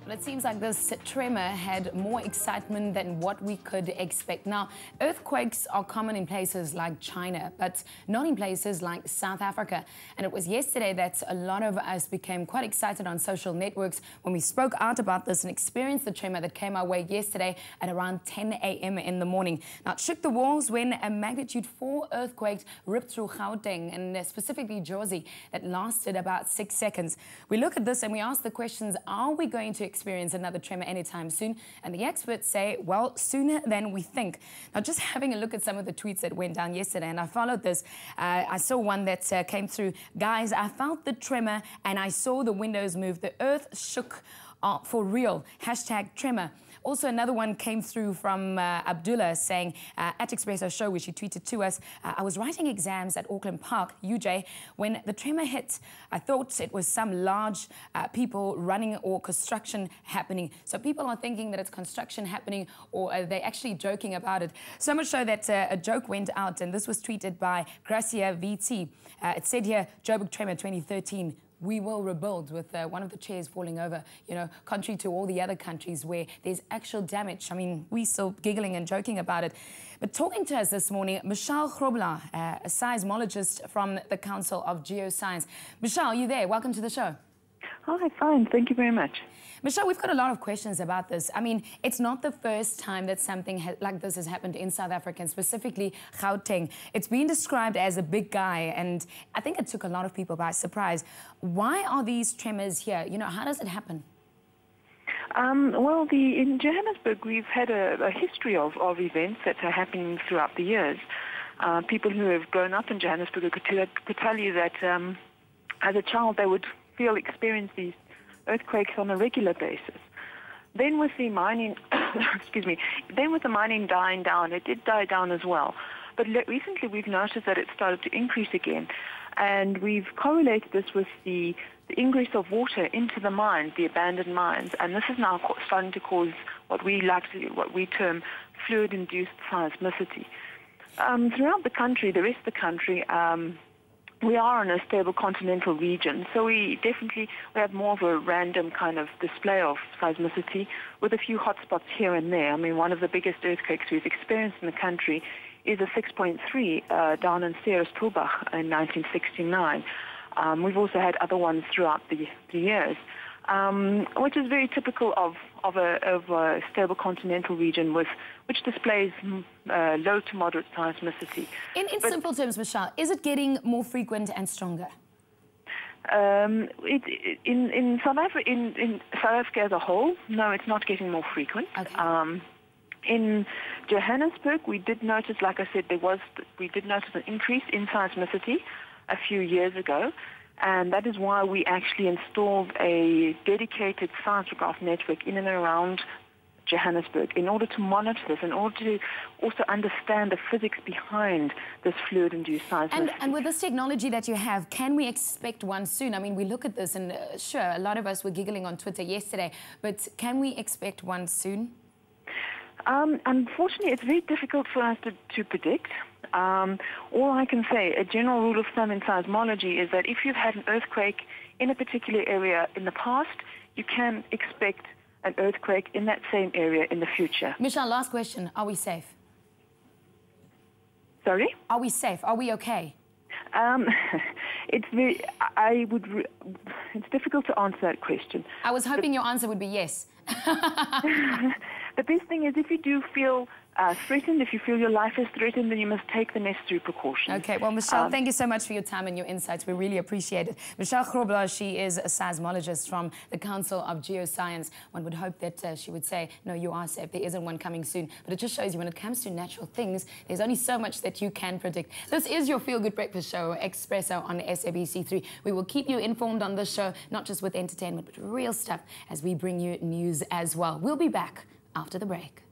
Well, it seems like this tremor had more excitement than what we could expect. Now, earthquakes are common in places like China, but not in places like South Africa. And it was yesterday that a lot of us became quite excited on social networks when we spoke out about this and experienced the tremor that came our way yesterday at around 10 a.m. in the morning. Now, it shook the walls when a magnitude 4 earthquake ripped through Gauteng, and specifically Jozi, that lasted about 6 seconds. We look at this and we ask the questions, are we going to experience another tremor anytime soon? And the experts say, well, sooner than we think. Now, just having a look at some of the tweets that went down yesterday, and I followed this, I saw one that came through. Guys, I felt the tremor and I saw the windows move. The earth shook for real. Hashtag tremor. Also, another one came through from Abdullah saying, at Expresso Show, which he tweeted to us, I was writing exams at Auckland Park, UJ, when the tremor hit. I thought it was some large people running or construction happening. So people are thinking that it's construction happening, or are they actually joking about it? So much so that a joke went out, and this was tweeted by Gracia VT. It said here, Joburg tremor 2013. We will rebuild, with one of the chairs falling over, you know, contrary to all the other countries where there's actual damage. I mean, we're still giggling and joking about it. But talking to us this morning, Michelle Grobler, a seismologist from the Council of Geoscience. Michelle, are you there? Welcome to the show. Hi, fine. Thank you very much. Michelle, we've got a lot of questions about this. I mean, it's not the first time that something like this has happened in South Africa, and specifically Gauteng. It's been described as a big guy, and I think it took a lot of people by surprise. Why are these tremors here? You know, how does it happen? Well, in Johannesburg, we've had a history of events that are happening throughout the years. People who have grown up in Johannesburg could tell you that as a child they would experience these earthquakes on a regular basis. Then with the mining, then with the mining dying down, it did die down as well. But recently we've noticed that it started to increase again. And we've correlated this with the ingress of water into the mines, the abandoned mines. And this is now starting to cause what we term fluid-induced seismicity. Throughout the country, the rest of the country, we are in a stable continental region, so we have more of a random kind of display of seismicity with a few hotspots here and there. I mean, one of the biggest earthquakes we've experienced in the country is a 6.3 down in Ceres-Tulbach in 1969. We've also had other ones throughout the years, which is very typical of a stable continental region which displays low to moderate seismicity. In simple terms, Michelle, is it getting more frequent and stronger? In South Africa as a whole, no, it's not getting more frequent. Okay. In Johannesburg, we did notice, like I said, we did notice an increase in seismicity a few years ago. And that is why we actually installed a dedicated seismograph network in and around Johannesburg in order to monitor this, in order to also understand the physics behind this fluid-induced seismicity. And with this technology that you have, can we expect one soon? I mean, we look at this and sure, a lot of us were giggling on Twitter yesterday, but can we expect one soon? Unfortunately, it's very difficult for us to predict. All I can say, a general rule of thumb in seismology, is that if you've had an earthquake in a particular area in the past, you can expect an earthquake in that same area in the future. Michelle, last question. Are we safe? Sorry? Are we safe? Are we okay? It's difficult to answer that question. I was hoping your answer would be yes. The best thing is, if you do feel threatened, if you feel your life is threatened, then you must take the necessary precautions. Okay, well, Michelle, thank you so much for your time and your insights. We really appreciate it. Michelle Grobler, she is a seismologist from the Council of Geoscience. One would hope that she would say, no, you are safe. There isn't one coming soon. But it just shows you when it comes to natural things, there's only so much that you can predict. This is your Feel Good Breakfast Show, Expresso on SABC3. We will keep you informed on this show, not just with entertainment, but real stuff as we bring you news as well. We'll be back after the break.